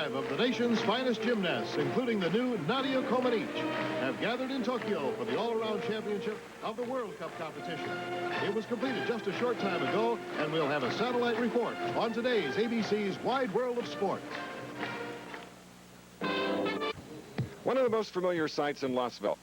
5 of the nation's finest gymnasts, including the new Nadia Comaneci, have gathered in Tokyo for the all-around championship of the World Cup competition. It was completed just a short time ago, and we'll have a satellite report on today's ABC's Wide World of Sport. One of the most familiar sights in Louisville.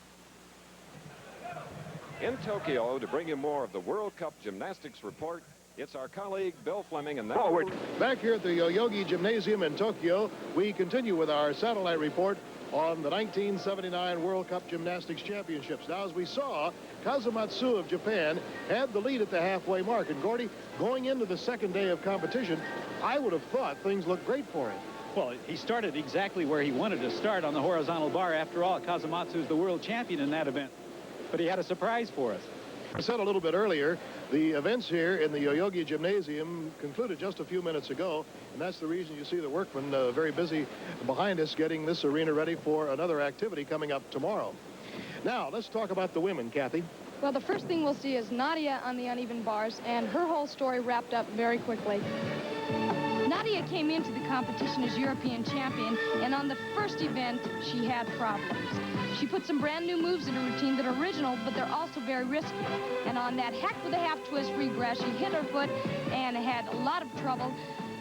In Tokyo, to bring you more of the World Cup Gymnastics report, it's our colleague Bill Fleming and forward. Back here at the Yoyogi Gymnasium in Tokyo, we continue with our satellite report on the 1979 World Cup Gymnastics Championships. Now, as we saw, Kazumatsu of Japan had the lead at the halfway mark. And Gordy, going into the second day of competition, I would have thought things looked great for him. Well, he started exactly where he wanted to start, on the horizontal bar. After all, Kazumatsu is the world champion in that event. But he had a surprise for us. I said a little bit earlier, the events here in the Yoyogi Gymnasium concluded just a few minutes ago, and that's the reason you see the workmen very busy behind us getting this arena ready for another activity coming up tomorrow. Now, let's talk about the women, Kathy. Well, the first thing we'll see is Nadia on the uneven bars, and her whole story wrapped up very quickly. Nadia came into the competition as European champion, and on the first event, she had problems. She put some brand new moves in her routine that are original, but they're also very risky. And on that hack with a half twist regress, she hit her foot and had a lot of trouble.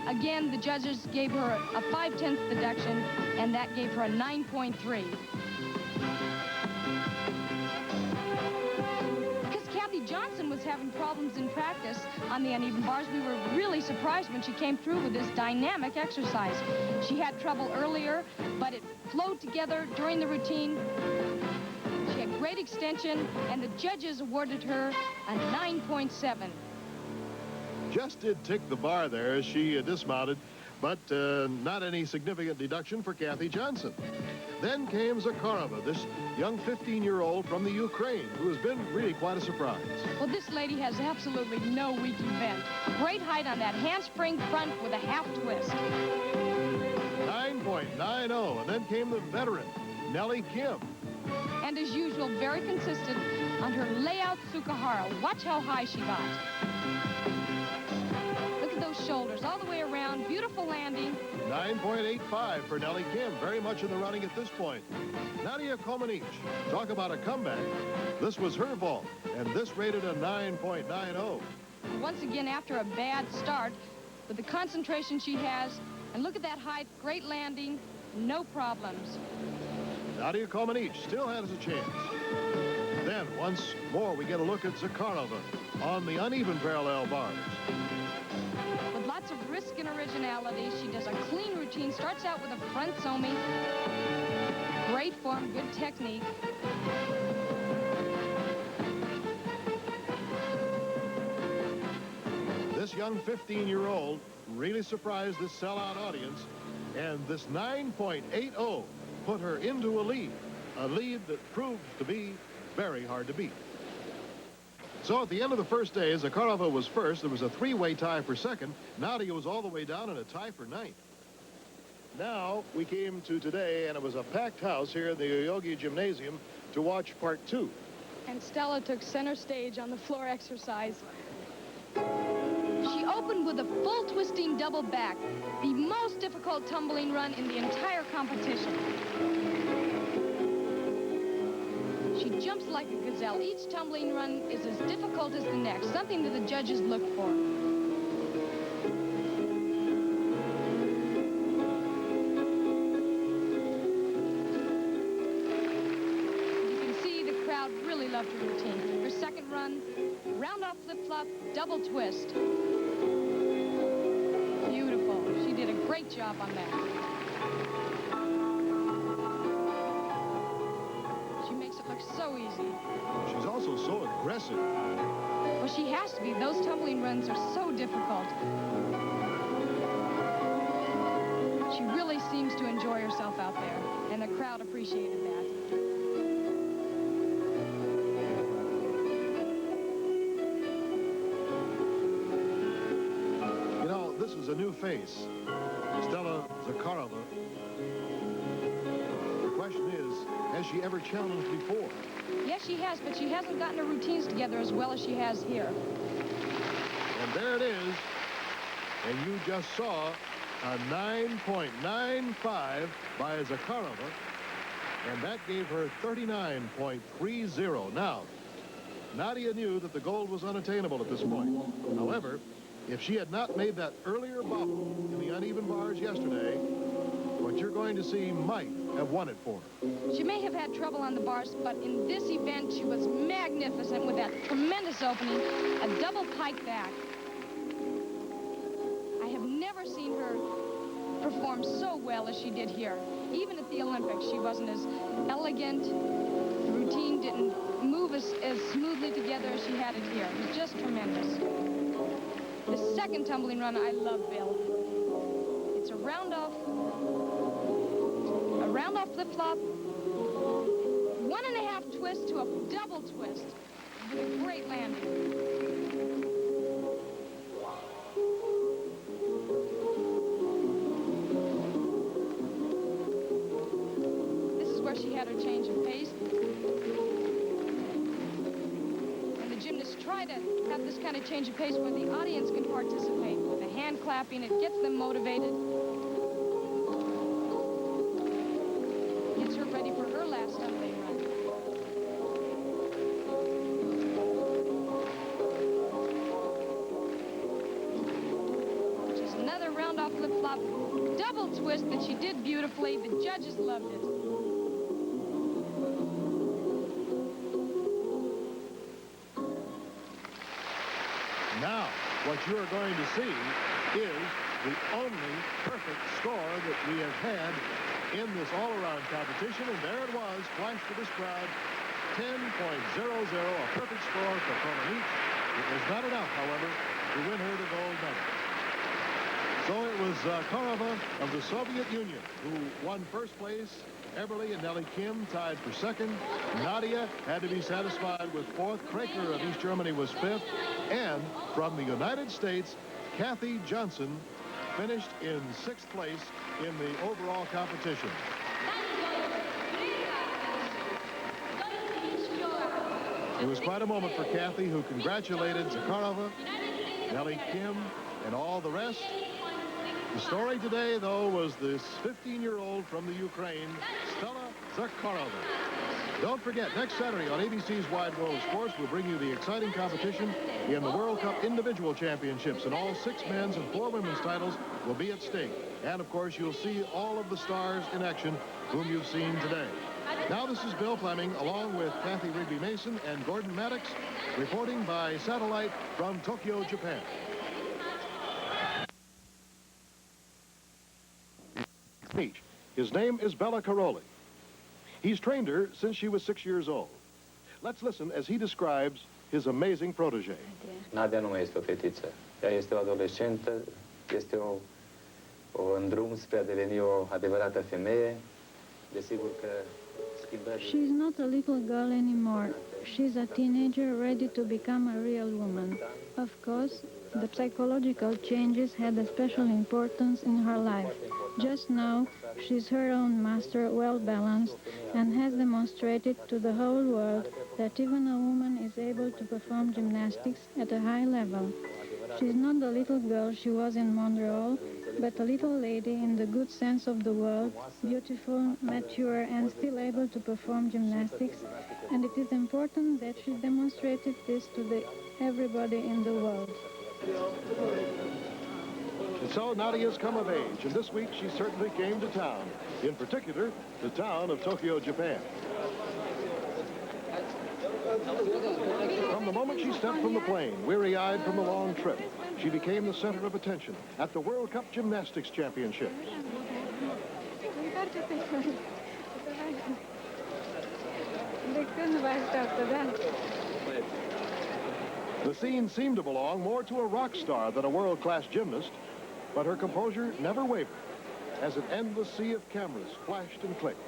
Again, the judges gave her a 5/10 deduction, and that gave her a 9.3. Johnson was having problems in practice on the uneven bars. We were really surprised when she came through with this dynamic exercise. She had trouble earlier, but it flowed together during the routine. She had great extension, and the judges awarded her a 9.7. Just did tick the bar there as she dismounted, but not any significant deduction for Kathy Johnson. Then came Zakharova, this young 15-year-old from the Ukraine, who has been really quite a surprise. Well, this lady has absolutely no weak event. Great height on that handspring front with a half twist. 9.90, and then came the veteran, Nellie Kim. And as usual, very consistent on her layout Tsukahara. Watch how high she got. Look at those shoulders all the way around. Beautiful landing. 9.85 for Nellie Kim, very much in the running at this point. Nadia Comaneci, talk about a comeback. This was her vault, and this rated a 9.90. Once again, after a bad start, with the concentration she has, and look at that height, great landing, no problems. Nadia Comaneci still has a chance. Then, once more, we get a look at Zakharova on the uneven parallel bars. Lots of risk and originality. She does a clean routine, starts out with a front somi. Great form, good technique. This young 15-year-old really surprised this sellout audience, and this 9.80 put her into a lead that proved to be very hard to beat. So at the end of the first day, Zakharova was first. There was a three-way tie for second. Nadia was all the way down in a tie for ninth. Now we came to today, and it was a packed house here in the Yoyogi Gymnasium to watch part 2. And Stella took center stage on the floor exercise. She opened with a full twisting double back, the most difficult tumbling run in the entire competition. She jumps like a gazelle. Each tumbling run is as difficult as the next, something that the judges look for. You can see the crowd really loved her routine. Her second run, round off flip-flop, double twist. Beautiful. She did a great job on that. So easy. She's also so aggressive. Well, she has to be. Those tumbling runs are so difficult. She really seems to enjoy herself out there, and the crowd appreciated that. You know, this is a new face, Stella Zakharova. The question is, has she ever challenged before? Yes, she has, but she hasn't gotten her routines together as well as she has here. And there it is. And you just saw a 9.95 by Zakharova, and that gave her 39.30. Now, Nadia knew that the gold was unattainable at this point. However, if she had not made that earlier bobble in the uneven bars yesterday, what you're going to see might have won it for her. She may have had trouble on the bars, but in this event, she was magnificent with that tremendous opening, a double pike back. I have never seen her perform so well as she did here. Even at the Olympics, she wasn't as elegant. The routine didn't move as smoothly together as she had it here. It was just tremendous. The second tumbling run, I love, Bill. It's a round-off flip-flop, 1.5 twist to a double twist with a great landing. This is where she had her change of pace. And the gymnasts try to have this kind of change of pace where the audience can participate. With the hand clapping, it gets them motivated. Ready for her last tumbling run. Just another round-off flip-flop, double twist that she did beautifully. The judges loved it. Now, what you're going to see is the only perfect score that we have had in this all-around competition, and there it was, flashed to this crowd, 10.00, a perfect score for Comaneci. It was not enough, however, to win her the gold medal. So it was Zakharova of the Soviet Union who won first place. Everly and Nellie Kim tied for second. Nadia had to be satisfied with fourth. Kraker of East Germany was fifth. And from the United States, Kathy Johnson finished in sixth place in the overall competition. It was quite a moment for Kathy, who congratulated Zakharova, Nellie Kim, and all the rest. The story today, though, was this 15-year-old from the Ukraine, Stella Zakharova. Don't forget, next Saturday on ABC's Wide World of Sports, we'll bring you the exciting competition in the World Cup Individual Championships, and all 6 men's and 4 women's titles will be at stake. And, of course, you'll see all of the stars in action whom you've seen today. Now, this is Bill Fleming, along with Kathy Rigby-Mason and Gordon Maddox, reporting by satellite from Tokyo, Japan. His name is Bela Karolyi. He's trained her since she was 6 years old. Let's listen as he describes his amazing protege. Nadia nu mai este o fetiță. Ea este o adolescentă, este în drum spre a deveni o adevărată femeie. Desigur că schimbările... She's not a little girl anymore. She's a teenager ready to become a real woman. Of course, the psychological changes had a special importance in her life. Just now, she's her own master, well-balanced, and has demonstrated to the whole world that even a woman is able to perform gymnastics at a high level. She's not the little girl she was in Montreal, but a little lady in the good sense of the word, beautiful, mature, and still able to perform gymnastics, and it is important that she demonstrated this to everybody in the world. And so Nadia's come of age, and this week she certainly came to town, in particular, the town of Tokyo, Japan. From the moment she stepped from the plane, weary-eyed from the long trip, she became the center of attention at the World Cup Gymnastics Championships. The scene seemed to belong more to a rock star than a world-class gymnast, but her composure never wavered as an endless sea of cameras flashed and clicked,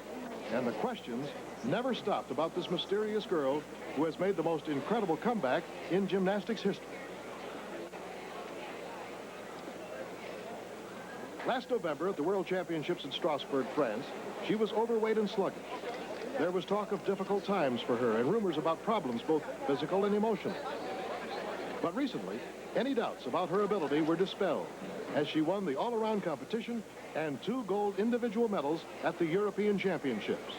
and the questions never stopped about this mysterious girl who has made the most incredible comeback in gymnastics history. Last November at the World Championships in Strasbourg, France, she was overweight and sluggish. There was talk of difficult times for her and rumors about problems both physical and emotional. But recently, Any doubts about her ability were dispelled as she won the all-around competition and 2 gold individual medals at the European Championships.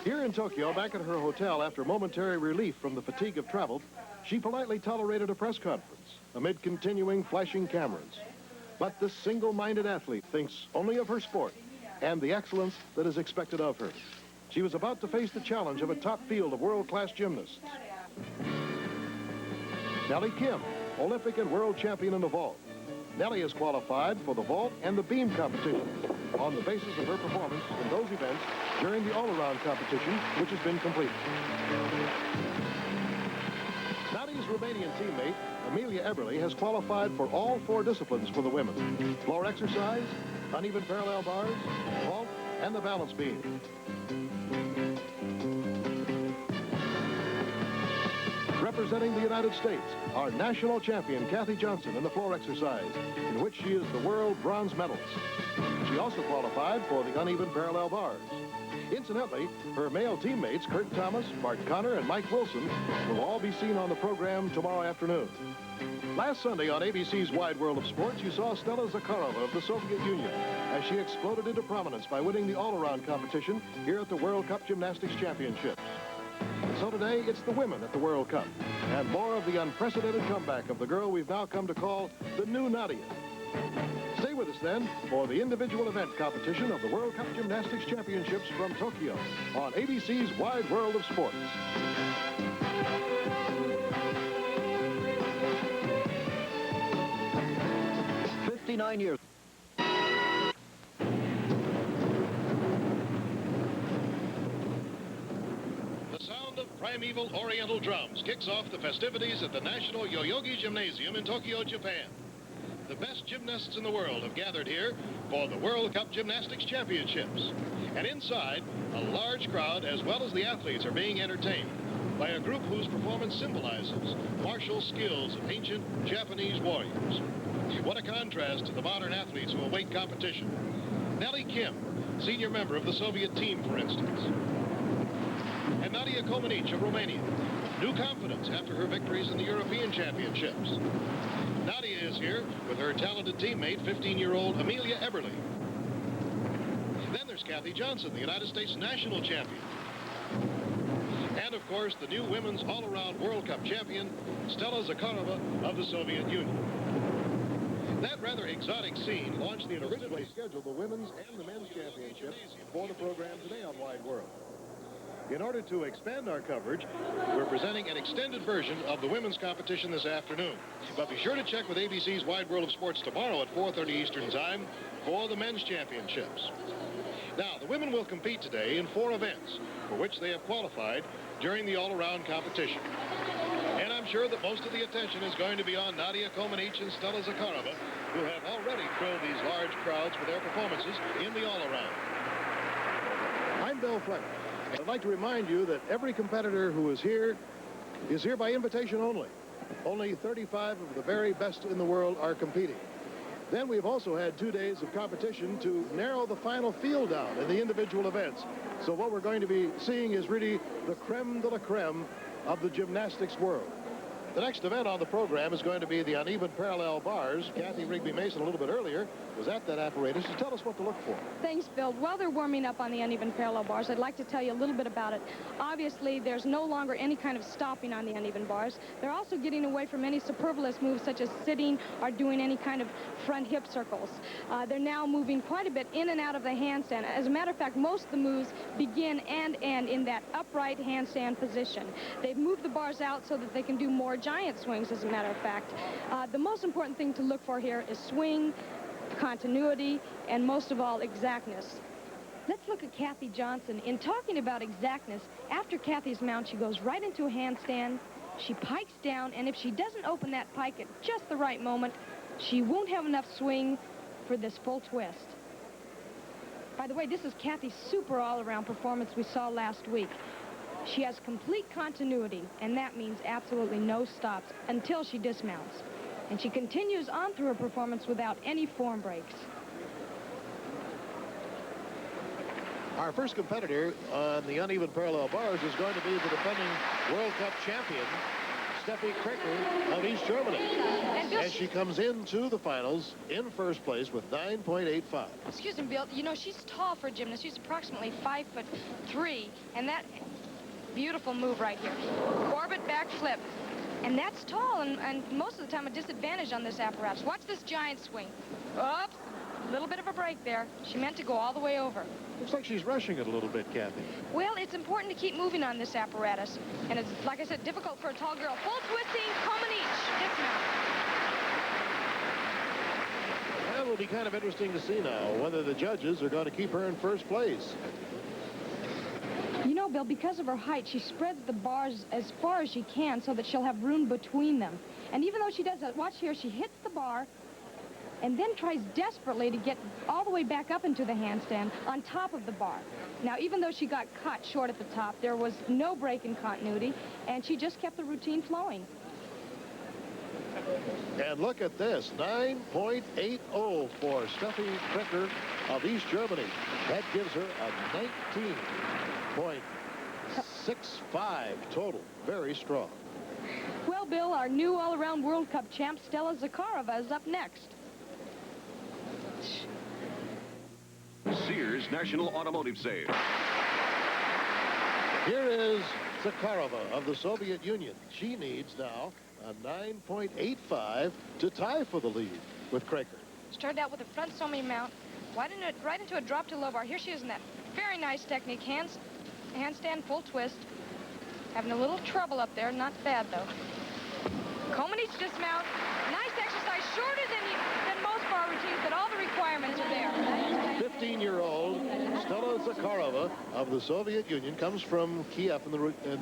Here in Tokyo, back at her hotel after momentary relief from the fatigue of travel, she politely tolerated a press conference amid continuing flashing cameras. But this single-minded athlete thinks only of her sport and the excellence that is expected of her. She was about to face the challenge of a top field of world-class gymnasts. Nellie Kim, Olympic and world champion in the vault. Nellie is qualified for the vault and the beam competition on the basis of her performance in those events during the all-around competition, which has been completed. Nadia's Romanian teammate, Amelia Eberly, has qualified for all 4 disciplines for the women: floor exercise, uneven parallel bars, vault, and the balance beam. Representing the United States, our national champion, Kathy Johnson, in the floor exercise, in which she is the world bronze medalist. She also qualified for the uneven parallel bars. Incidentally, her male teammates, Kurt Thomas, Bart Connor, and Mike Wilson, will all be seen on the program tomorrow afternoon. Last Sunday on ABC's Wide World of Sports, you saw Stella Zakharova of the Soviet Union as she exploded into prominence by winning the all-around competition here at the World Cup Gymnastics Championships. So today, it's the women at the World Cup, and more of the unprecedented comeback of the girl we've now come to call the new Nadia. Stay with us then for the individual event competition of the World Cup Gymnastics Championships from Tokyo on ABC's Wide World of Sports. "59 years. Primeval Oriental drums kicks off the festivities at the National Yoyogi Gymnasium in Tokyo, Japan. The best gymnasts in the world have gathered here for the World Cup Gymnastics Championships. And inside, a large crowd as well as the athletes are being entertained by a group whose performance symbolizes martial skills of ancient Japanese warriors. What a contrast to the modern athletes who await competition. Nellie Kim, senior member of the Soviet team, for instance. And Nadia Comaneci of Romania, new confidence after her victories in the European Championships. Nadia is here with her talented teammate, 15-year-old Amelia Eberly. Then there's Kathy Johnson, the United States national champion. And, of course, the new women's all-around World Cup champion, Stella Zakharova of the Soviet Union. That rather exotic scene launched the originally scheduled the women's and the men's championships for the program today on Wide World. In order to expand our coverage, we're presenting an extended version of the women's competition this afternoon. But be sure to check with ABC's Wide World of Sports tomorrow at 4:30 Eastern Time for the men's championships. Now, the women will compete today in 4 events for which they have qualified during the all-around competition. And I'm sure that most of the attention is going to be on Nadia Comaneci and Stella Zakharova, who have already thrilled these large crowds with their performances in the all-around. I'm Bill Fleming. I'd like to remind you that every competitor who is here by invitation only. Only 35 of the very best in the world are competing. Then we've also had 2 days of competition to narrow the final field down in the individual events. So what we're going to be seeing is really the creme de la creme of the gymnastics world. The next event on the program is going to be the uneven parallel bars. Kathy Rigby-Mason, a little bit earlier, was at that apparatus to tell us what to look for. Thanks, Bill. While they're warming up on the uneven parallel bars, I'd like to tell you a little bit about it. Obviously, there's no longer any kind of stopping on the uneven bars. They're also getting away from any superfluous moves, such as sitting or doing any kind of front hip circles. They're now moving quite a bit in and out of the handstand. As a matter of fact, most of the moves begin and end in that upright handstand position. They've moved the bars out so that they can do more giant swings, as a matter of fact. The most important thing to look for here is swing, continuity, and most of all, exactness. Let's look at Kathy Johnson. In talking about exactness, after Kathy's mount, she goes right into a handstand, she pikes down, and if she doesn't open that pike at just the right moment, she won't have enough swing for this full twist. By the way, this is Kathy's super all-around performance we saw last week. She has complete continuity, and that means absolutely no stops until she dismounts. And she continues on through her performance without any form breaks. Our first competitor on the uneven parallel bars is going to be the defending World Cup champion, Steffi Kraker of East Germany. And she comes into the finals in first place with 9.85. Excuse me, Bill. You know, she's tall for a gymnast. She's approximately 5'3", and that beautiful move right here. Orbit back flip. And that's tall, and most of the time a disadvantage on this apparatus. Watch this giant swing. Oops, a little bit of a break there. She meant to go all the way over. Looks like she's rushing it a little bit, Kathy. Well, it's important to keep moving on this apparatus. And it's, like I said, difficult for a tall girl. Full twisting, Comaneci, dismount. That will be kind of interesting to see now whether the judges are going to keep her in first place. You know, Bill, because of her height, she spreads the bars as far as she can so that she'll have room between them. And even though she does that, watch here, she hits the bar and then tries desperately to get all the way back up into the handstand on top of the bar. Now, even though she got caught short at the top, there was no break in continuity, and she just kept the routine flowing. And look at this, 9.80 for Steffi Kraker of East Germany. That gives her a 19.65 total. Very strong. Well, Bill, our new all-around World Cup champ, Stella Zakharova, is up next. Sears National Automotive Save. Here is Zakharova of the Soviet Union. She needs now a 9.85 to tie for the lead with Kraker. Started out with a front somi mount, right into a drop to low bar. Here she is in that very nice technique. Handstand full twist. Having a little trouble up there. Not bad, though. Comaneci dismount. Nice exercise. Shorter than most bar routines, but all the requirements are there. 15-year-old Stella Zakharova of the Soviet Union comes from Kiev in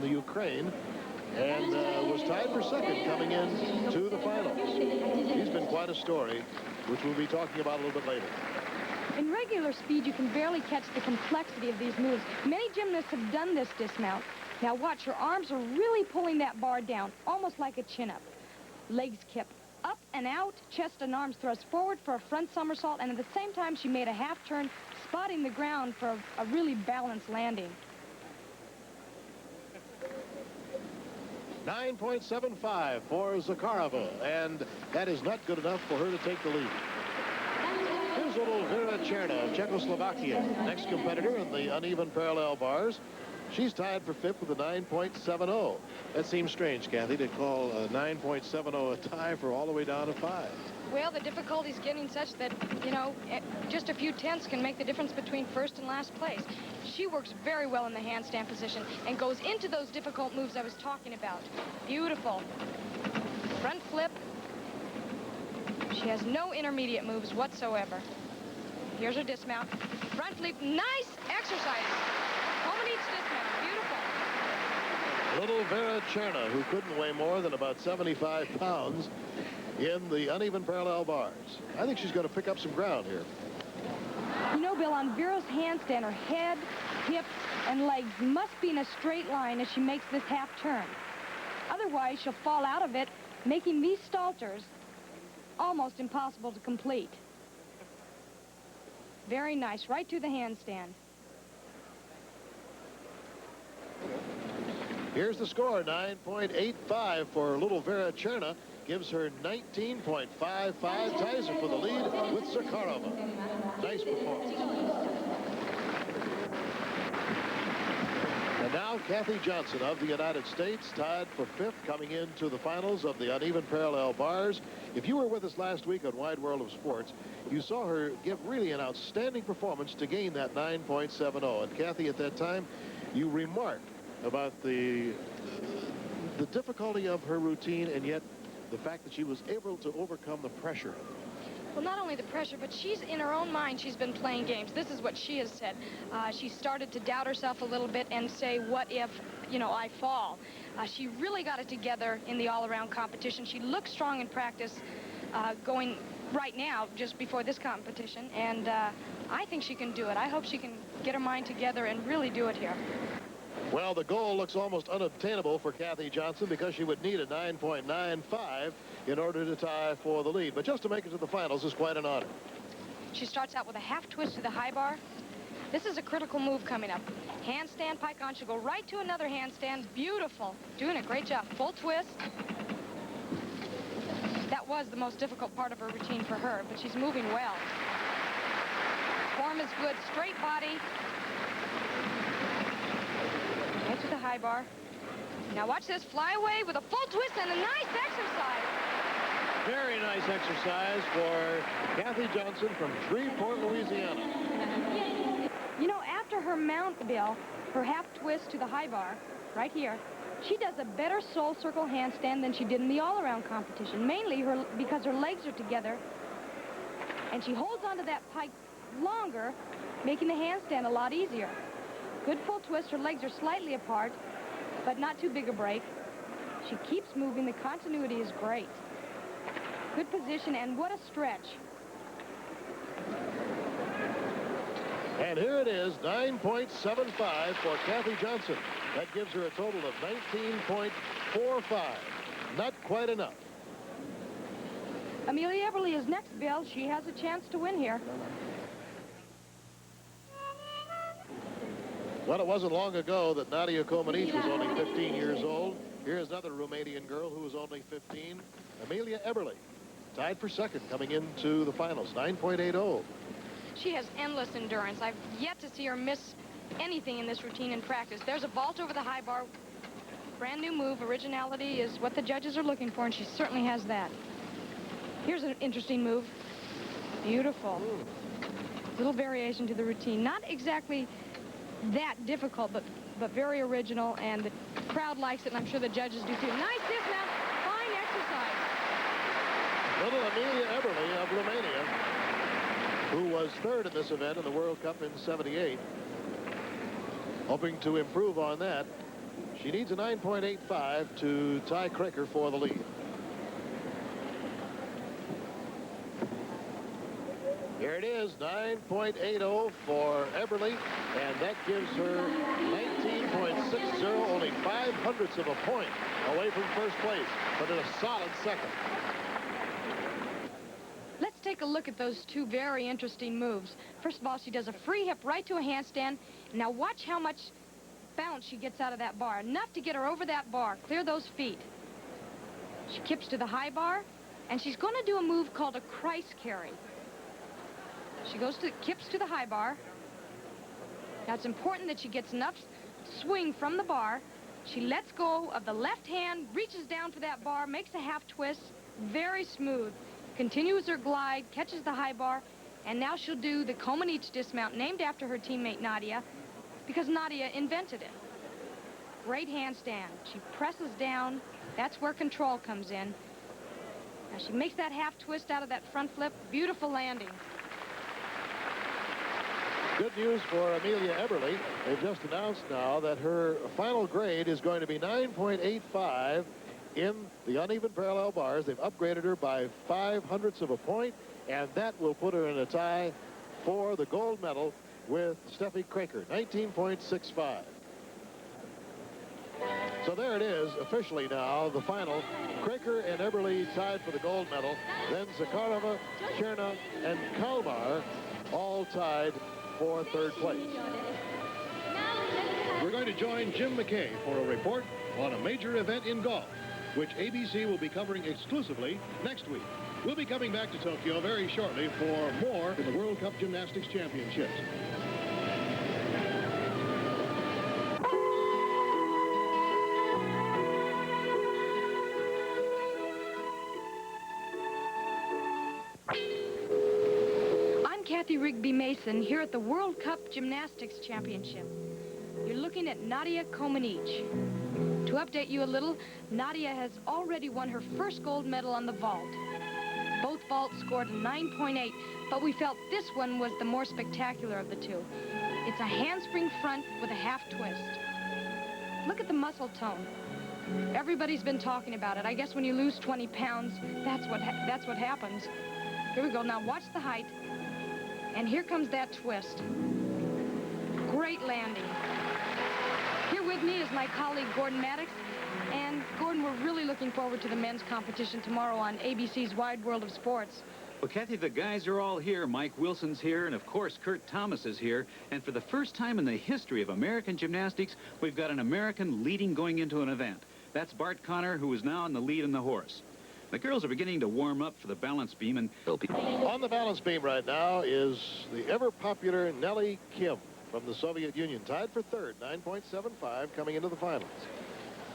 the Ukraine and was tied for second coming in to the finals. She's been quite a story, which we'll be talking about a little bit later. In regular speed, you can barely catch the complexity of these moves. Many gymnasts have done this dismount. Now watch, her arms are really pulling that bar down, almost like a chin-up. Legs kept up and out, chest and arms thrust forward for a front somersault, and at the same time, she made a half turn, spotting the ground for a really balanced landing. 9.75 for Zakharova, and that is not good enough for her to take the lead. Here's little Vera Cerna of Czechoslovakia, next competitor in the uneven parallel bars. She's tied for fifth with a 9.70. That seems strange, Kathy, to call a 9.70 a tie for all the way down to 5. Well, the difficulty's getting such that, you know, just a few tenths can make the difference between first and last place. She works very well in the handstand position and goes into those difficult moves I was talking about. Beautiful. Front flip. She has no intermediate moves whatsoever. Here's her dismount. Front flip. Nice exercise. Comaneci dismount. Beautiful. Little Vera Cerna, who couldn't weigh more than about 75 pounds in the uneven parallel bars. I think she's going to pick up some ground here. You know, Bill, on Vera's handstand, her head, hips, and legs must be in a straight line as she makes this half turn. Otherwise, she'll fall out of it, making these stalters almost impossible to complete. Very nice, right to the handstand. Here's the score, 9.85 for little Vera Cerna. Gives her 19.55, ties her for the lead with Zakharova. Nice performance. And now Kathy Johnson of the United States, tied for fifth, coming into the finals of the uneven parallel bars. If you were with us last week on Wide World of Sports, you saw her give really an outstanding performance to gain that 9.70. And Kathy, at that time, you remarked about the difficulty of her routine, and yet the fact that she was able to overcome the pressure. Well, not only the pressure, but she's in her own mind. She's been playing games. This is what she has said. She started to doubt herself a little bit and say, what if, you know, I fall? She really got it together in the all-around competition. She looks strong in practice going right now, just before this competition. And I think she can do it. I hope she can get her mind together and really do it here. Well, the goal looks almost unobtainable for Kathy Johnson because she would need a 9.95 in order to tie for the lead. But just to make it to the finals is quite an honor. She starts out with a half twist to the high bar. This is a critical move coming up. Handstand pike on. She'll go right to another handstand. Beautiful. Doing a great job. Full twist. That was the most difficult part of her routine for her, but she's moving well. Form is good. Straight body. Right to the high bar. Now watch this. Fly away with a full twist and a nice exercise. Very nice exercise for Kathy Johnson from Shreveport, Louisiana. You know, after her mount, Bill, her half twist to the high bar, right here, she does a better soul circle handstand than she did in the all-around competition, mainly because her legs are together, and she holds onto that pike longer, making the handstand a lot easier. Good full twist. Her legs are slightly apart, but not too big a break. She keeps moving. The continuity is great. Good position, and what a stretch. And here it is, 9.75 for Kathy Johnson. That gives her a total of 19.45. Not quite enough. Amelia Eberly is next, Bill. She has a chance to win here. Well, it wasn't long ago that Nadia Comaneci was only 15 years old. Here's another Romanian girl who was only 15, Amelia Eberly. Tied for second coming into the finals, 9.80. She has endless endurance. I've yet to see her miss anything in this routine in practice. There's a vault over the high bar. Brand new move. Originality is what the judges are looking for, and she certainly has that. Here's an interesting move. Beautiful. Little variation to the routine. Not exactly that difficult, but very original, and the crowd likes it, and I'm sure the judges do too. Nice dismount. Fine exercise. Little Amelia Eberly of Romania, who was third in this event in the World Cup in '78. Hoping to improve on that. She needs a 9.85 to tie Kraker for the lead. Here it is, 9.80 for Eberly, and that gives her 19.60, only 0.05 of a point away from first place, but in a solid second. Let's take a look at those two very interesting moves. First of all, she does a free hip right to a handstand. Now watch how much bounce she gets out of that bar. Enough to get her over that bar, clear those feet. She kips to the high bar, and she's going to do a move called a Christ carry. She kips to the high bar. Now it's important that she gets enough swing from the bar. She lets go of the left hand, reaches down for that bar, makes a half twist, very smooth. Continues her glide, catches the high bar, and now she'll do the Comaneci dismount, named after her teammate Nadia, because Nadia invented it. Great handstand. She presses down. That's where control comes in. Now she makes that half twist out of that front flip. Beautiful landing. Good news for Amelia Eberly. They've just announced now that her final grade is going to be 9.85 in the uneven parallel bars. They've upgraded her by 0.05 of a point, and that will put her in a tie for the gold medal with Steffi Kraker, 19.65. So there it is, officially now, the final. Kraker and Eberly tied for the gold medal. Then Zakharova, Cerna, and Kalmar all tied for third place. We're going to join Jim McKay for a report on a major event in golf, which ABC will be covering exclusively next week. We'll be coming back to Tokyo very shortly for more in the World Cup Gymnastics Championships. Kathy Rigby Mason here at the World Cup Gymnastics Championship. You're looking at Nadia Comaneci. To update you a little, Nadia has already won her first gold medal on the vault. Both vaults scored a 9.8, but we felt this one was the more spectacular of the two. It's a handspring front with a half twist. Look at the muscle tone. Everybody's been talking about it. I guess when you lose 20 pounds, that's what happens. Here we go. Now watch the height. And here comes that twist. Great landing. Here with me is my colleague, Gordon Maddox. And, Gordon, we're really looking forward to the men's competition tomorrow on ABC's Wide World of Sports. Well, Kathy, the guys are all here. Mike Wilson's here, and of course, Kurt Thomas is here. And for the first time in the history of American gymnastics, we've got an American leading going into an event. That's Bart Connor, who is now in the lead in the horse. The girls are beginning to warm up for the balance beam, and they'll be... On the balance beam right now is the ever-popular Nellie Kim from the Soviet Union, tied for third, 9.75, coming into the finals.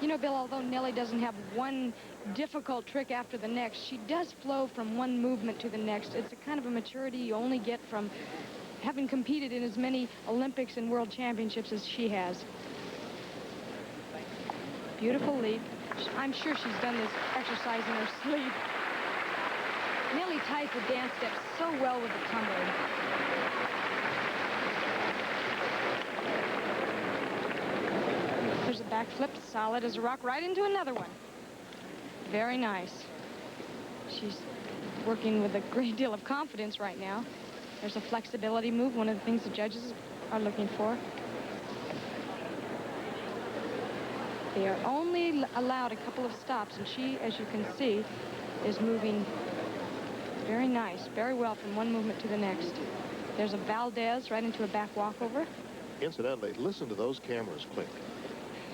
You know, Bill, although Nellie doesn't have one difficult trick after the next, she does flow from one movement to the next. It's a kind of a maturity you only get from having competed in as many Olympics and World Championships as she has. Beautiful leap. I'm sure she's done this exercise in her sleep. Nellie ties the dance steps so well with the tumbling. There's a backflip, solid as a rock, right into another one. Very nice. She's working with a great deal of confidence right now. There's a flexibility move, one of the things the judges are looking for. They are only allowed a couple of stops, and she, as you can see, is moving very nice, very well from one movement to the next. There's a Valdez right into a back walkover. Incidentally, listen to those cameras click.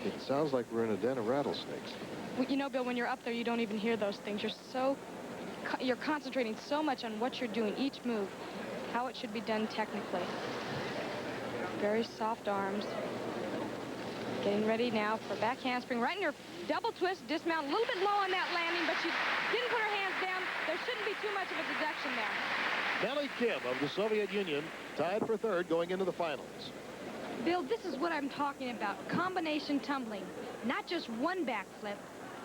It sounds like we're in a den of rattlesnakes. Well, you know, Bill, when you're up there, you don't even hear those things. You're concentrating so much on what you're doing, each move, how it should be done technically. Very soft arms. Getting ready now for back handspring, right in her double twist, dismount, a little bit low on that landing, but she didn't put her hands down. There shouldn't be too much of a deduction there. Nellie Kim of the Soviet Union, tied for third, going into the finals. Bill, this is what I'm talking about. Combination tumbling. Not just one backflip,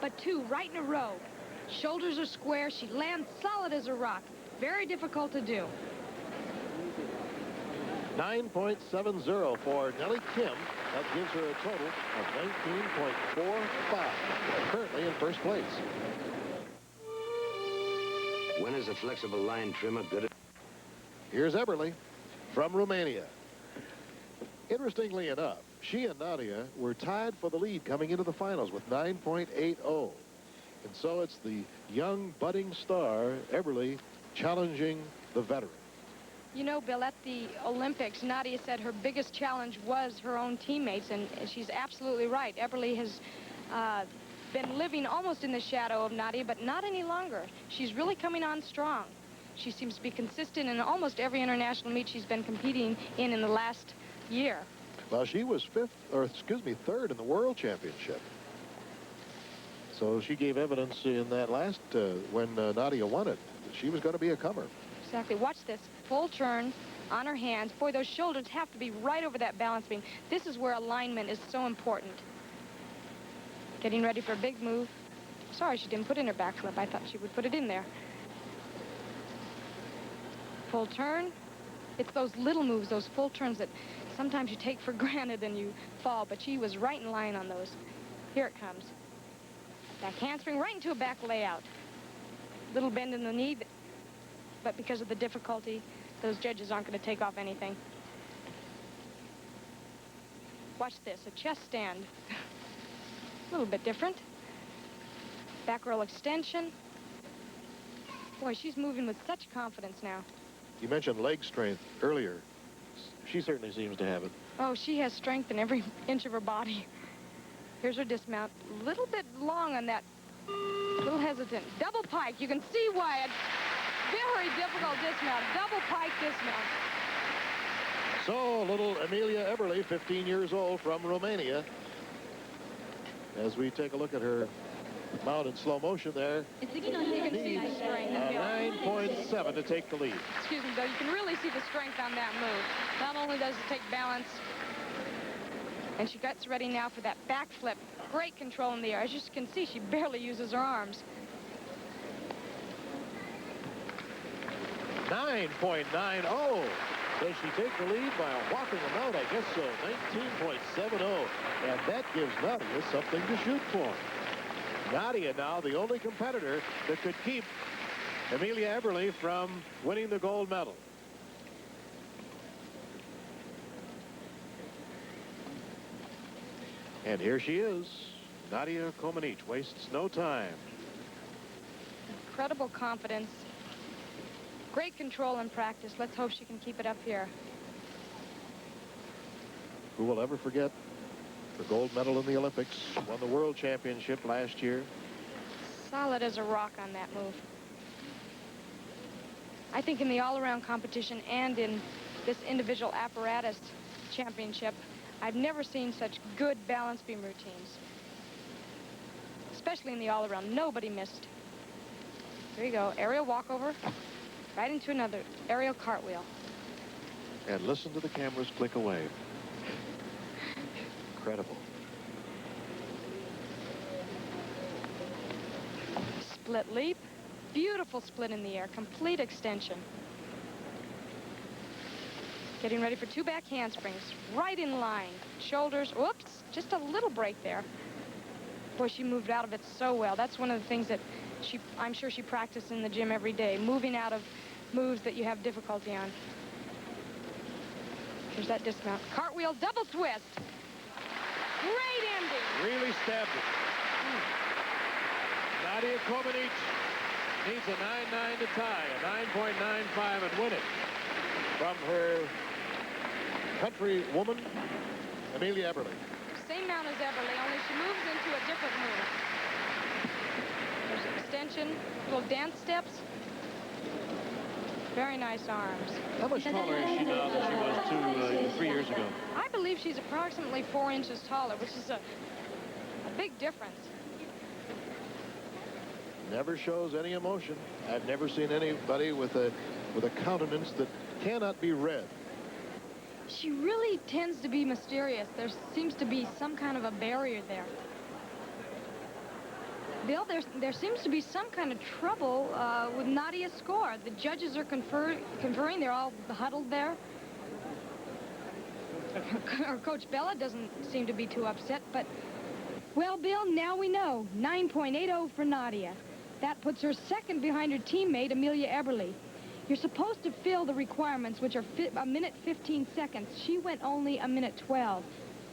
but two right in a row. Shoulders are square. She lands solid as a rock. Very difficult to do. 9.70 for Nellie Kim. That gives her a total of 19.45. Currently in first place. When is a flexible line trimmer good? Here's Eberly from Romania. Interestingly enough, she and Nadia were tied for the lead coming into the finals with 9.80. And so it's the young budding star, Eberly, challenging the veteran. You know, Bill, at the Olympics, Nadia said her biggest challenge was her own teammates, and she's absolutely right. Eberly has been living almost in the shadow of Nadia, but not any longer. She's really coming on strong. She seems to be consistent in almost every international meet she's been competing in the last year. Well, she was third in the World Championship. So she gave evidence in that last, when Nadia won it, that she was going to be a comer. Exactly. Watch this. Full turn on her hands. Boy, those shoulders have to be right over that balance beam. This is where alignment is so important. Getting ready for a big move. Sorry she didn't put in her backflip. I thought she would put it in there. Full turn. It's those little moves, those full turns that sometimes you take for granted and you fall, but she was right in line on those. Here it comes. Back handspring right into a back layout. Little bend in the knee, but because of the difficulty, those judges aren't going to take off anything. Watch this, a chest stand. A little bit different. Back roll extension. Boy, she's moving with such confidence now. You mentioned leg strength earlier. She certainly seems to have it. Oh, she has strength in every inch of her body. Here's her dismount. A little bit long on that. A little hesitant. Double pike. You can see why. A very difficult dismount. Double pike dismount. So, little Amelia Eberly, 15 years old, from Romania. As we take a look at her mount in slow motion there. You can see the strength. 9.7 to take the lead. Excuse me, though. You can really see the strength on that move. Not only does it take balance, and she gets ready now for that backflip. Great control in the air. As you can see, she barely uses her arms. 9.90. Does she take the lead by a whopping amount? I guess so. 19.70. And that gives Nadia something to shoot for. Nadia now the only competitor that could keep Amelia Eberly from winning the gold medal. And here she is. Nadia Comaneci wastes no time. Incredible confidence. Great control in practice. Let's hope she can keep it up here. Who will ever forget the gold medal in the Olympics? Won the World Championship last year. Solid as a rock on that move. I think in the all-around competition and in this individual apparatus championship, I've never seen such good balance beam routines. Especially in the all-around. Nobody missed. There you go. Aerial walkover. Right into another aerial cartwheel. And listen to the cameras click away. Incredible. Split leap. Beautiful split in the air. Complete extension. Getting ready for two back handsprings. Right in line. Shoulders. Whoops. Just a little break there. Boy, she moved out of it so well. That's one of the things that I'm sure she practiced in the gym every day. Moving out of moves that you have difficulty on. Here's that dismount. Cartwheel, double twist. Great ending. Really stabbed it. Nadia Comaneci needs a 9-9 to tie, a 9.95 and win it from her countrywoman, Amelia Eberle. Same mount as Eberle, only she moves into a different move. There's extension, little dance steps. Very nice arms. How much taller is she now than she was 3 years ago? I believe she's approximately 4 inches taller, which is a big difference. Never shows any emotion. I've never seen anybody with a countenance that cannot be read. She really tends to be mysterious. There seems to be some kind of a barrier there. Bill, there seems to be some kind of trouble with Nadia's score. The judges are conferring. They're all huddled there. Our coach Bela doesn't seem to be too upset, but... Well, Bill, now we know. 9.80 for Nadia. That puts her second behind her teammate, Amelia Eberle. You're supposed to fill the requirements, which are a minute 15 seconds. She went only a minute 12.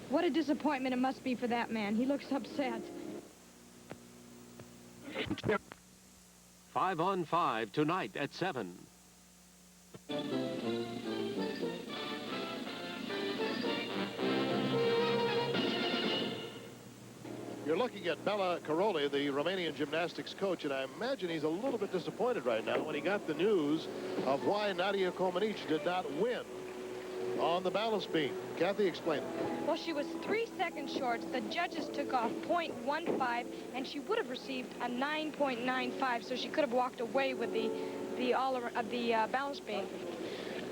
What a disappointment it must be for that man. He looks upset. 5-on-5 tonight at 7. You're looking at Bela Karolyi, the Romanian gymnastics coach, and I imagine he's a little bit disappointed right now when he got the news of why Nadia Comaneci did not win on the balance beam. Kathy, explain it. Well, she was 3 seconds short. The judges took off 0.15, and she would have received a 9.95, so she could have walked away with the balance beam.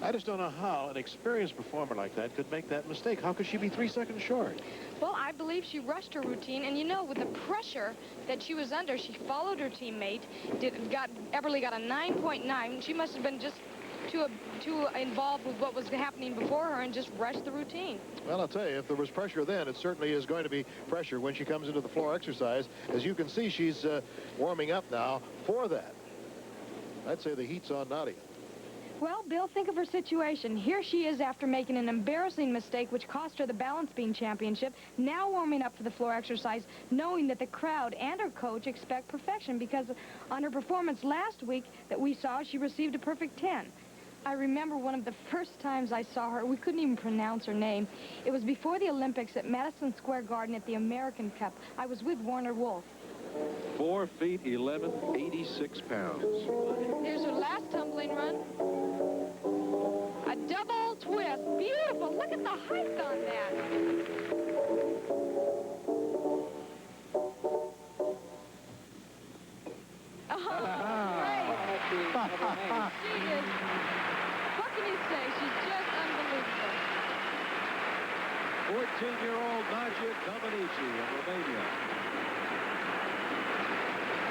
I just don't know how an experienced performer like that could make that mistake. How could she be 3 seconds short? Well, I believe she rushed her routine, and you know, with the pressure that she was under, she followed her teammate. Eberle got a 9.9. She must have been just too involved with what was happening before her and just rushed the routine. Well, I'll tell you, if there was pressure then, it certainly is going to be pressure when she comes into the floor exercise. As you can see, she's warming up now for that. I'd say the heat's on Nadia. Well, Bill, think of her situation. Here she is after making an embarrassing mistake which cost her the balance beam championship, now warming up for the floor exercise, knowing that the crowd and her coach expect perfection because on her performance last week that we saw, she received a perfect 10. I remember one of the first times I saw her, we couldn't even pronounce her name. It was before the Olympics at Madison Square Garden at the American Cup. I was with Warner Wolf. 4 feet 11, 86 pounds. Here's her last tumbling run. A double twist. Beautiful. Look at the height on that. Oh, great. She is, what can you say? She's just unbelievable. 14-year-old Nadia Comaneci of Romania.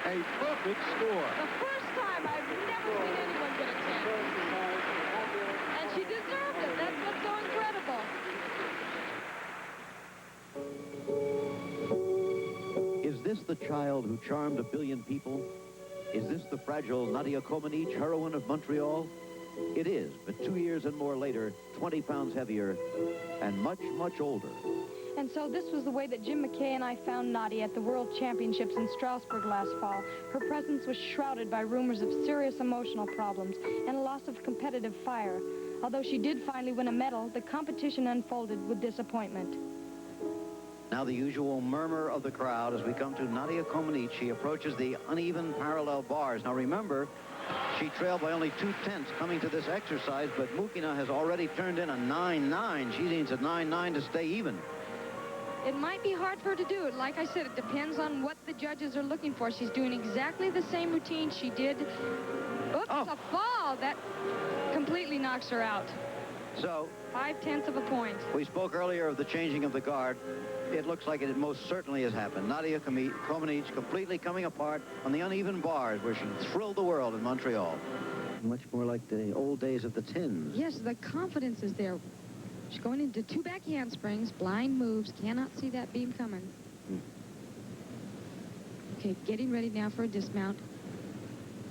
A perfect score. The first time I've never seen anyone get a 10. And she deserved it. That's what's so incredible. Is this the child who charmed a billion people? Is this the fragile Nadia Comaneci, heroine of Montreal? It is, but 2 years and more later, 20 pounds heavier and much, much older. And so this was the way that Jim McKay and I found Nadia at the World Championships in Strasbourg last fall. Her presence was shrouded by rumors of serious emotional problems and a loss of competitive fire. Although she did finally win a medal, the competition unfolded with disappointment. Now the usual murmur of the crowd as we come to Nadia Comaneci. She approaches the uneven parallel bars. Now remember, she trailed by only 2/10 coming to this exercise, but Mukina has already turned in a 9-9. She needs a 9-9 to stay even. It might be hard for her to do it. Like I said, it depends on what the judges are looking for. She's doing exactly the same routine she did. Oops, a fall. That completely knocks her out. So 0.5 of a point. we spoke earlier of the changing of the guard. It looks like it most certainly has happened. Nadia Comaneci completely coming apart on the uneven bars where she thrilled the world in Montreal. Much more like the old days of the tins. Yes, the confidence is there. She's going into 2 back handsprings, blind moves, cannot see that beam coming. Okay, getting ready now for a dismount.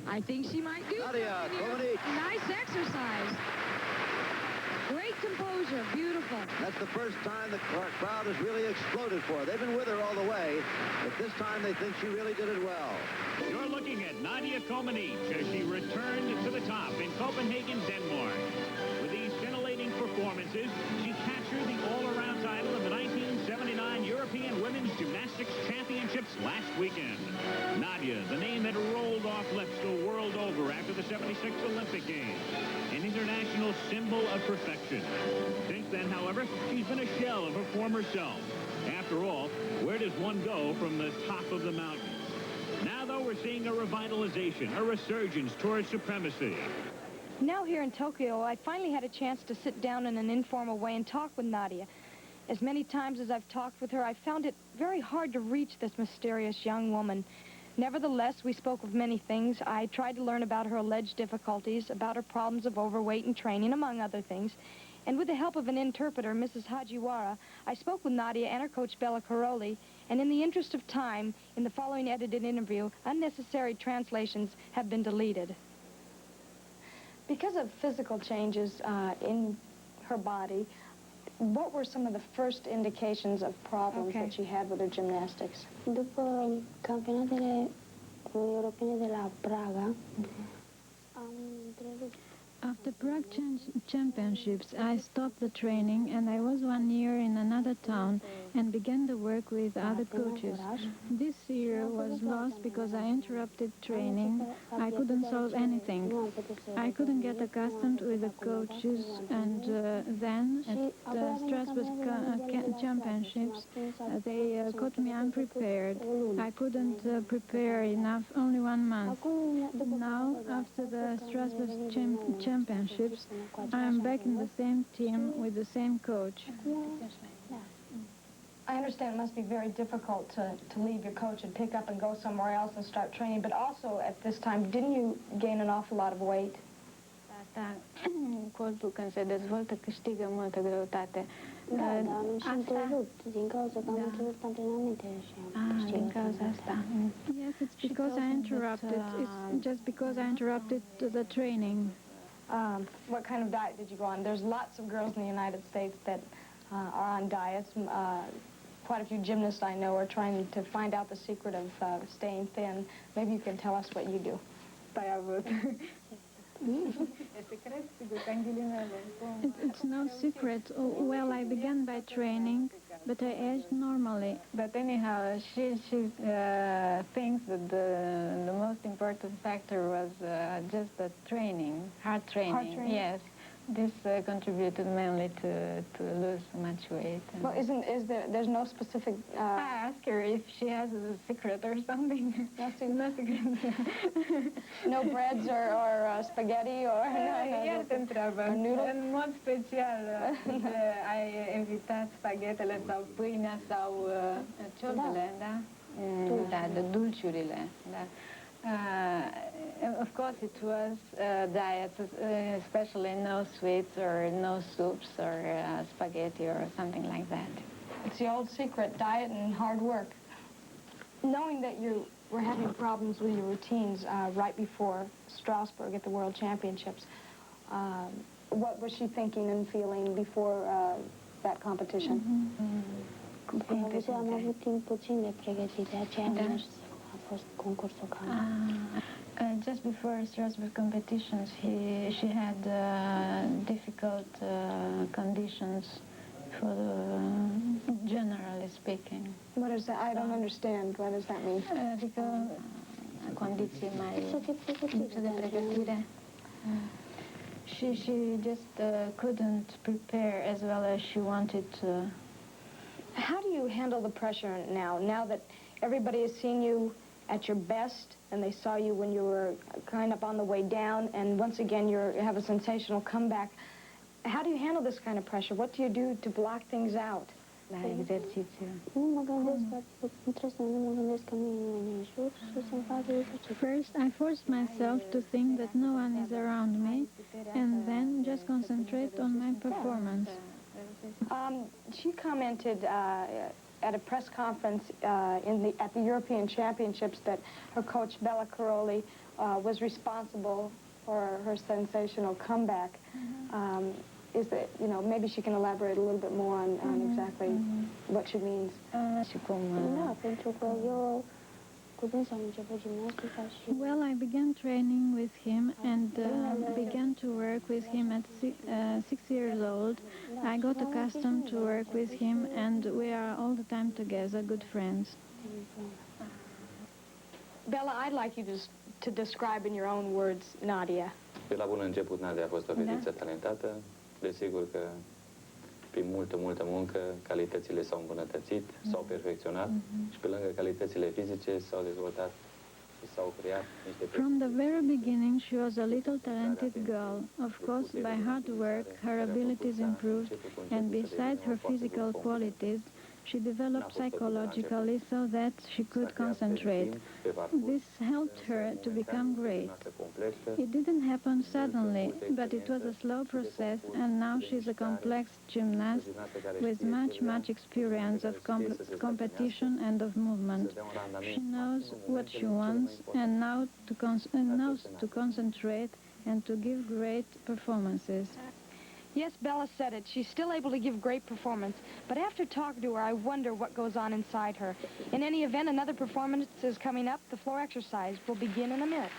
I think she might do Nadia Comaneci. Nice exercise. Great composure, beautiful. That's the first time the crowd has really exploded for her. They've been with her all the way, but this time they think she really did it well. You're looking at Nadia Comaneci as she returned to the top in Copenhagen, Denmark. With these scintillating performances, she captured the all-around title of the 1979 European Women's Gymnastics Championships last weekend. Nadia, the name had rolled off lips the world over after the '76 Olympic Games. An international symbol of perfection. Since then, however, she's been a shell of her former self. After all, where does one go from the top of the mountain? Now, though, we're seeing a revitalization, a resurgence towards supremacy. Now here in Tokyo, I finally had a chance to sit down in an informal way and talk with Nadia. As many times as I've talked with her, I found it very hard to reach this mysterious young woman. Nevertheless, we spoke of many things. I tried to learn about her alleged difficulties, about her problems of overweight and training, among other things. And with the help of an interpreter, Mrs. Hajiwara, I spoke with Nadia and her coach, Bela Karolyi, and in the interest of time, in the following edited interview, unnecessary translations have been deleted. Because of physical changes in her body, what were some of the first indications of problems that she had with her gymnastics? După campionatele europene de la Praga, am întrerupt. After Prague Championships, I stopped the training and I was 1 year in another town and began to work with other coaches. This year was lost because I interrupted training. I couldn't solve anything. I couldn't get accustomed with the coaches, and then at the Strasbourg Championships, they caught me unprepared. I couldn't prepare enough, only 1 month. Now, after the Strasbourg Championships, I am back in the same team with the same coach. I understand it must be very difficult to leave your coach and pick up and go somewhere else and start training, but also at this time, didn't you gain an awful lot of weight? Corpul când se dezvoltă câștigă multă greutate. Da, dar am și întrerupt din cauza că am întrerupt antrenamentele și am câștigat. Din cauza asta. Yes, it's because I interrupted. It's just because I interrupted the training. What kind of diet did you go on? There's lots of girls in the United States that are on diets. Quite a few gymnasts I know are trying to find out the secret of staying thin. Maybe you can tell us what you do. It's no secret. Well, I began by training, but I aged normally. But anyhow, she thinks that the most important factor was just the training, hard training. Yes, this contributed mainly to lose so much weight. Well, there's no specific... I asked her if she has a secret or something. No secret. No breads or spaghetti or... Ea se întreabă. În mod special, ai evitat spaghetele sau pâinea sau ciobele, da? Da, de dulciurile, da. Of course, it was diets, especially no sweets or no soups or spaghetti or something like that. It's the old secret, diet and hard work. Knowing that you were having problems with your routines right before Strasbourg at the World Championships, what was she thinking and feeling before that competition? Am avut timp puțin de pregătire, aceea am mers, a fost concursul Just before Strasbourg competitions, she had difficult conditions, for generally speaking. What is that? I don't understand. What does that mean? Adică condiții mai lipsă de pregătire. She just couldn't prepare as well as she wanted to. How do you handle the pressure now that everybody has seen you at your best and they saw you when you were kind of on the way down, and once again you have a sensational comeback? How do you handle this kind of pressure? What do you do to block things out? La exercițiu. Nu mă gândesc că trebuie să nu mă gândesc că nu e nimeni în jur și să-mi fac exercițiu. First, I forced myself to think that no one is around me, and then just concentrate on my performance. She commented at a press conference at the European Championships that her coach Bela Karolyi was responsible for her sensational comeback. Is that, maybe she can elaborate a little bit more on exactly what she means. Da, pentru că eu cu dânsa am început gimnastica și... Well, I began training with him and began to work with him at 6 years old. I got accustomed to work with him, and we are all the time together, good friends. Bela, I'd like you to describe in your own words Nadia. De la bun început, Nadia a fost o fetiță talentată. Desigur că prin multă muncă, calitățile s-au îmbunătățit, s-au perfecționat și pe lângă calitățile fizice s-au dezvoltat și s-au creat niște... From the very beginning, she was a little talented girl. Of course, by hard work, her abilities improved, and besides her physical qualities, she developed psychologically so that she could concentrate. This helped her to become great. It didn't happen suddenly, but it was a slow process, and now she's a complex gymnast with much experience of competition and of movement. She knows what she wants and knows to concentrate and to give great performances. Yes, Bela said it. She's still able to give great performance. But after talking to her, I wonder what goes on inside her. In any event, another performance is coming up. The floor exercise will begin in a minute.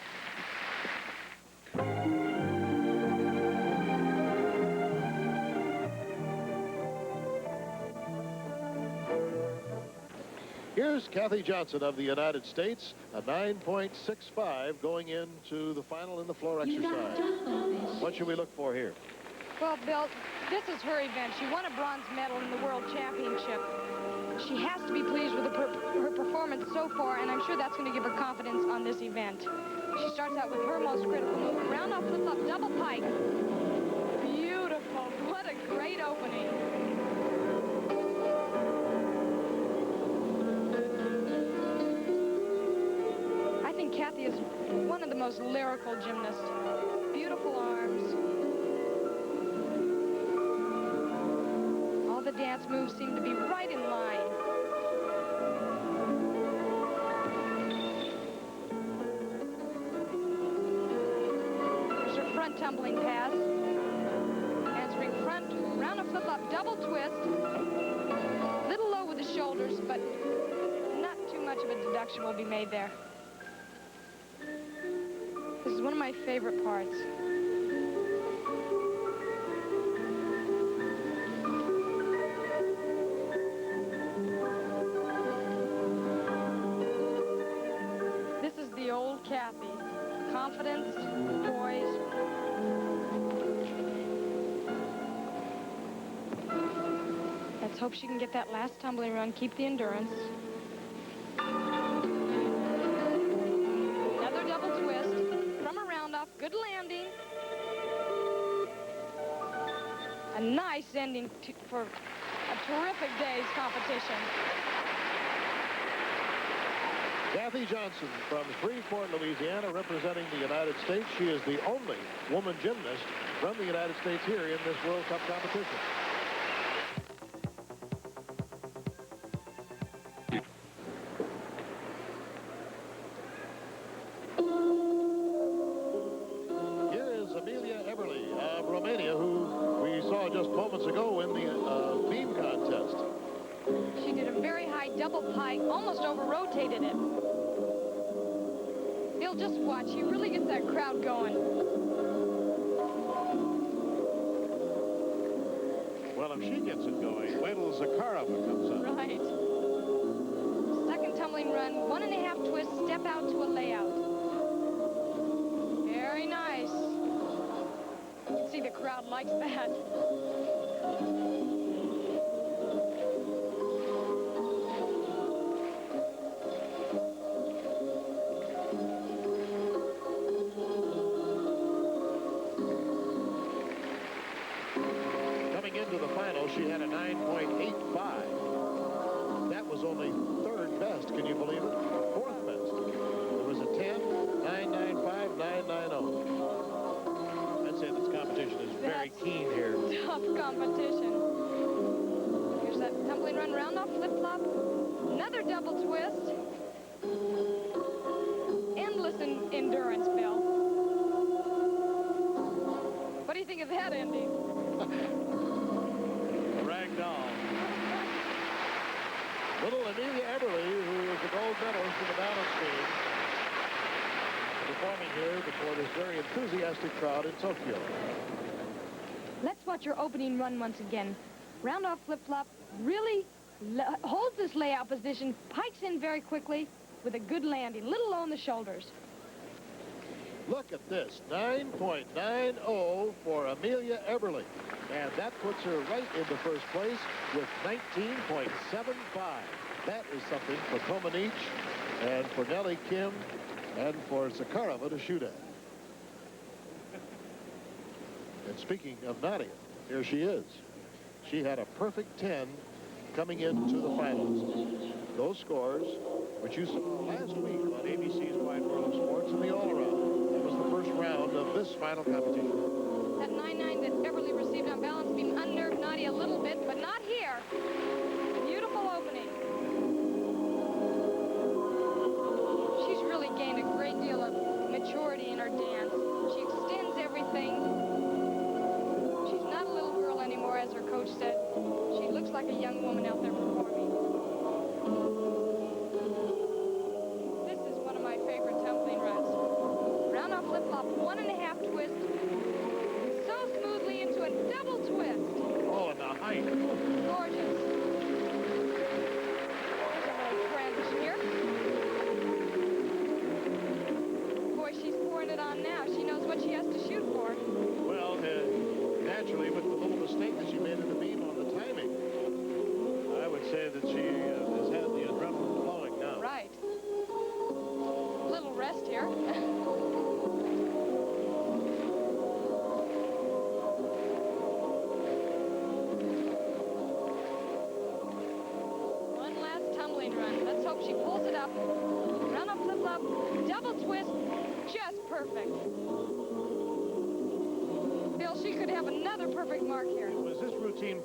Here's Kathy Johnson of the United States, a 9.65 going into the final in the floor exercise. What should we look for here? Well, Bill, this is her event. She won a bronze medal in the World Championship. She has to be pleased with her performance so far, and I'm sure that's going to give her confidence on this event. She starts out with her most critical move, round off flip-flop, double pike. Beautiful. What a great opening. I think Kathy is one of the most lyrical gymnasts. Beautiful arms. The dance moves seem to be right in line. There's her front tumbling pass. Handspring front, round a flip-flop, double twist. Little low with the shoulders, but not too much of a deduction will be made there. This is one of my favorite parts. Kathy. Confidence, poise. Let's hope she can get that last tumbling run, keep the endurance. Another double twist from a round-off. Good landing. A nice ending for a terrific day's competition. Kathy Johnson from Shreveport, Louisiana, representing the United States. She is the only woman gymnast from the United States here in this World Cup competition. Here is Amelia Eberly of Romania, who we saw just moments ago in the beam contest. She did a very high double pike, almost over-rotated it. Bill, just watch. He really gets that crowd going. Well, if she gets it going, wait till Zakharova comes up. Right. Second tumbling run, 1.5 twist, step out to a layout. Very nice. You can see the crowd likes that. Coming into the final, she had a 9.85. That was only third best, can you believe it? Fourth best. There was a 10, 9.95, 9.90. I'd say this competition is very keen here. Tough competition. Here's that tumbling run, round off flip-flop. Another double twist. Endless endurance, Bill. What do you think of that ending? Ragdoll. Little Amelia Eberly, who is the gold medalist in the balance beam, performing here before this very enthusiastic crowd in Tokyo. Let's watch your opening run once again. Round off flip-flop, really holds this layout position, pikes in very quickly with a good landing, little low on the shoulders. Look at this, 9.90 for Amelia Eberly. And that puts her right into first place with 19.75. That is something for Comaneci and for Nellie Kim and for Zakharova to shoot at. And speaking of Nadia, here she is. She had a perfect 10 coming into the finals. Those scores, which you saw last week on ABC's Wide World of Sports in the all-around. That was the first round of this final competition. That 9.9 that Beverly received on balance beam unnerved Nadia a little bit, but not here. Beautiful opening. She's really gained a great deal of maturity in her dance. She extends everything. She's not a little girl anymore, as her coach said. She looks like a young woman out there performing. This is one of my favorite tumbling runs. Round off flip-flop, 1.5 twist. So smoothly into a double twist. Oh, and the height. Gorgeous. There's a little transition here. Boy, she's pouring it on now. She knows what she has to shoot for. Well, naturally, with the little mistake that she made in the beam on the timing, I would say that she has had the adrenaline flowing now. Right. Little rest here. One last tumbling run. Let's hope she pulls it up. Round up, flip-flop, double twist, just perfect. Bill, she could have another perfect mark here. Was this routine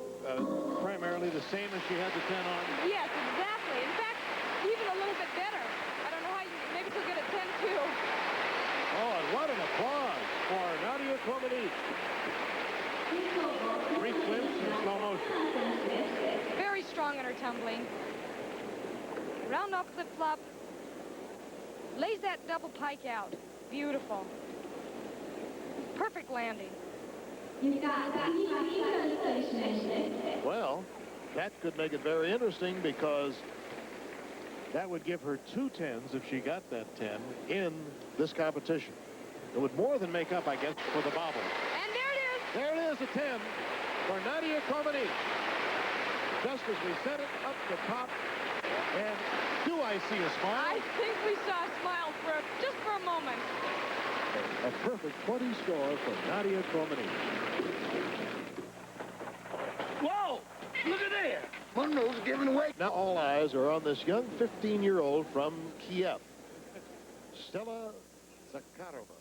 primarily the same as she had the 10 on? Yes, exactly. In fact, even a little bit better. I don't know how you, maybe she'll get a 10 too. Oh, and what an applause for Nadia Comaneci. 3 flips in slow motion. Very strong in her tumbling. Round off flip-flop. Lays that double pike out. Beautiful. Perfect landing. Well, that could make it very interesting because that would give her 2 10s if she got that 10 in this competition. It would more than make up, I guess, for the bobble. And there it is. There it is, a 10 for Nadia Comaneci. Just as we set it up the top. And do I see a smile? I think we saw a smile just for a moment. A perfect 20 score for Nadia Comaneci. Whoa! Look at there! Monroe's giving away. Now all eyes are on this young 15-year-old from Kiev, Stella Zakharova.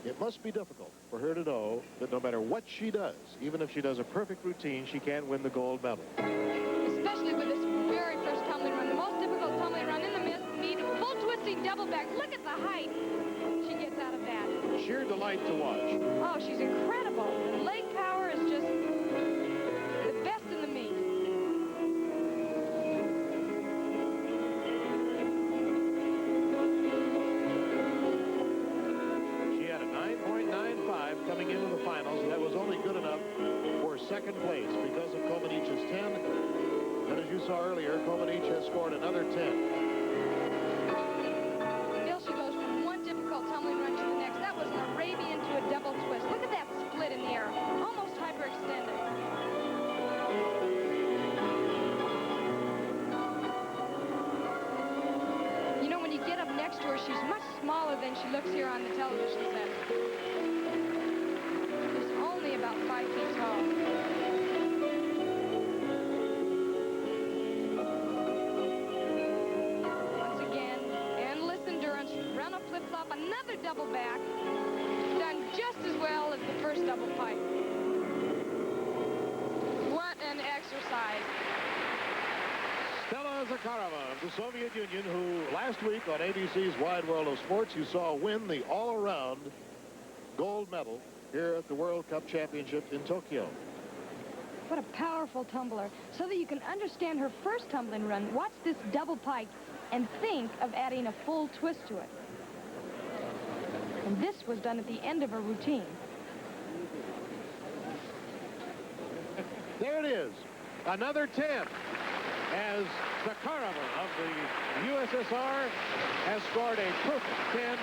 It must be difficult for her to know that no matter what she does, even if she does a perfect routine, she can't win the gold medal. Especially with this very first tumbling run, the most difficult tumbling run in the meet, full twisting double back. Look at the height she gets out of that. Sheer delight to watch. Oh, she's incredible. Her leg power is just the best in the meet. second place because of Comaneci's 10. And as you saw earlier, Comaneci has scored another 10. Bill, she goes from one difficult tumbling run to the next. That was an Arabian to a double twist. Look at that split in the air. Almost hyperextended. You know, when you get up next to her, she's much smaller than she looks here on the television set. She's only about 5 feet tall. Once again, endless endurance. Run a flip-flop, another double back. Done just as well as the first double pipe. What an exercise. Stella Zakharova of the Soviet Union, who last week on ABC's Wide World of Sports, you saw win the all-around gold medal here at the World Cup Championships in Tokyo. What a powerful tumbler. So that you can understand her first tumbling run, watch this double pike and think of adding a full twist to it. And this was done at the end of her routine. There it is. Another 10. As Zakharova of the USSR has scored a perfect 10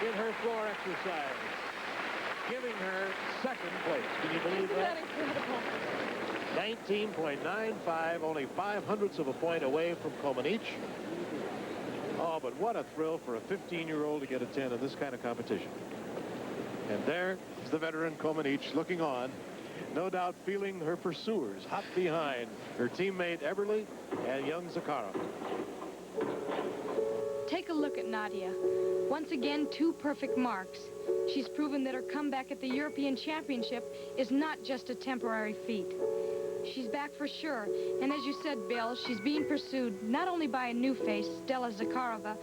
in her floor exercise, giving her second place. Can you believe that? Isn't that incredible? 19.95, only 0.05 of a point away from Comaneci. Oh, but what a thrill for a 15-year-old to get a 10 in this kind of competition. And there is the veteran Comaneci looking on, no doubt feeling her pursuers hot behind, her teammate Eberly and young Zakharova. Take a look at Nadia. Once again, 2 perfect marks. She's proven that her comeback at the European Championship is not just a temporary feat. She's back for sure. And as you said, Bill, she's being pursued not only by a new face, Stella Zakharova,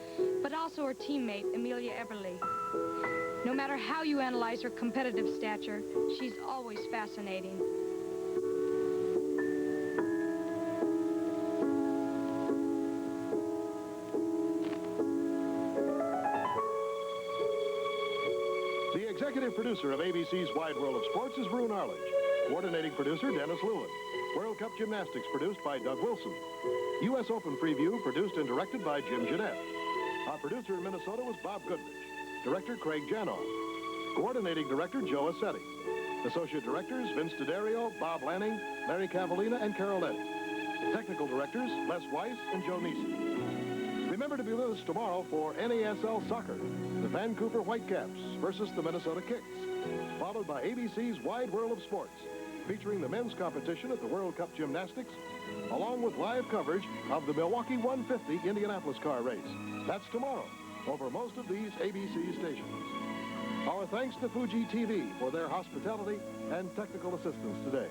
but also her teammate, Amelia Eberly. No matter how you analyze her competitive stature, she's always fascinating. The executive producer of ABC's Wide World of Sports is Brune Arledge. Coordinating producer, Dennis Lewin. World Cup Gymnastics produced by Doug Wilson. U.S. Open Preview produced and directed by Jim Jeanette. Our producer in Minnesota was Bob Goodrich. Director, Craig Janoff. Coordinating director, Joe Assetti. Associate directors, Vince D'Addario, Bob Lanning, Mary Cavallina, and Carol Eddy. Technical directors, Les Weiss and Joe Neeson. Remember to be with us tomorrow for NASL Soccer, the Vancouver Whitecaps versus the Minnesota Kicks, followed by ABC's Wide World of Sports, featuring the men's competition at the World Cup Gymnastics, along with live coverage of the Milwaukee 150 Indianapolis car race. That's tomorrow over most of these ABC stations. Our thanks to Fuji TV for their hospitality and technical assistance today.